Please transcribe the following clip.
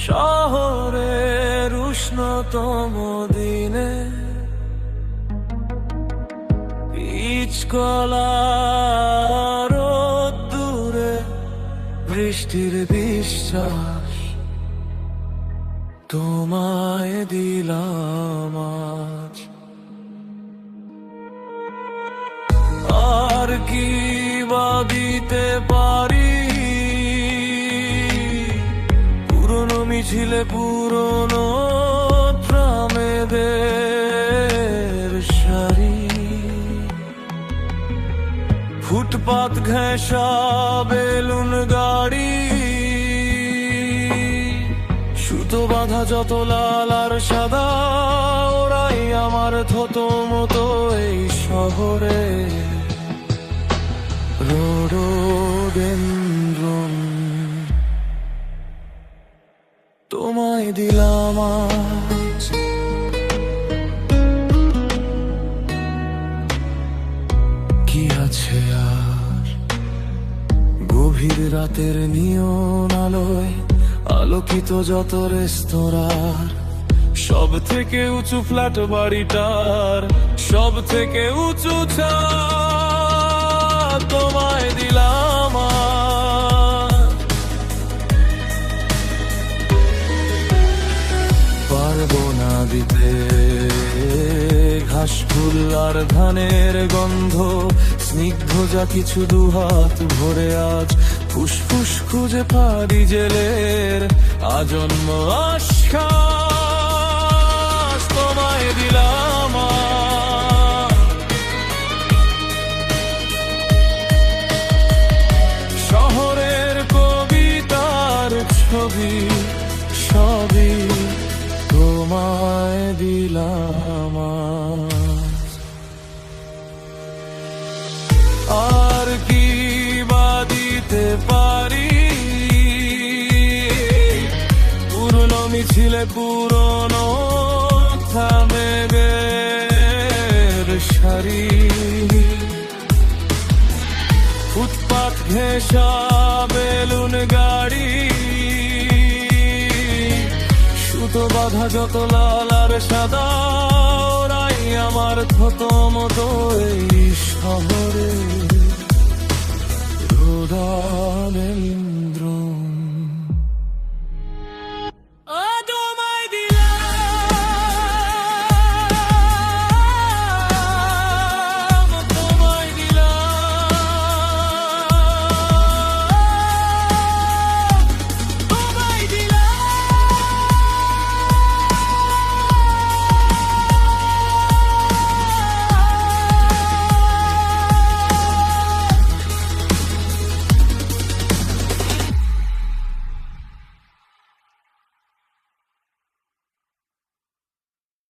শহরের উষ্ণতম দিনে পিচকলা রোদ্দুরে বৃষ্টির বিশ্বাস তোমায় দিলাম আজ। আর কি বা দিতে পারি পুরনো মিছিলে পুরনো ট্রামেদের সারি, ফুটপাত ঘেঁষা বেলুন গাড়ি, সুতো বাঁধা যত লাল আর সাদা, ওরাই আমার থতো মতো এই শহরে। রোডোডেনড্রন তোমায় দিলাম আজ। কি আছে আর গভীর রাতের নিয়ন আলোয় আলোকিত যত রেস্তোরাঁ, সব থেকে উঁচু ফ্ল্যাট বাড়িটার সব থেকে উঁচু ছাদ তোমায় দিলাম আজ। পারবো না দিতে ঘাস ফুল আর ধানের গন্ধ, স্নিগ্ধ যা কিছু দুহাত ভরে আজ ফুসফুস খুঁজে পারি জেলের আজন্ম আশ্বাস তোমায় দিলাম আজ। শহরের কবিতার ছবি সবই তোমায় দিলাম আজ। আর কি বা দিতে পারি পুরনো মিছিলে পুরনো থামেদের সারি, ফুটপাত ঘেঁষা বেলুন গাড়ি, সুতো বাঁধা যত লাল আর সাদা, ওরাই আমার থতো মতো এই শহরে। রোডোডেনড্রন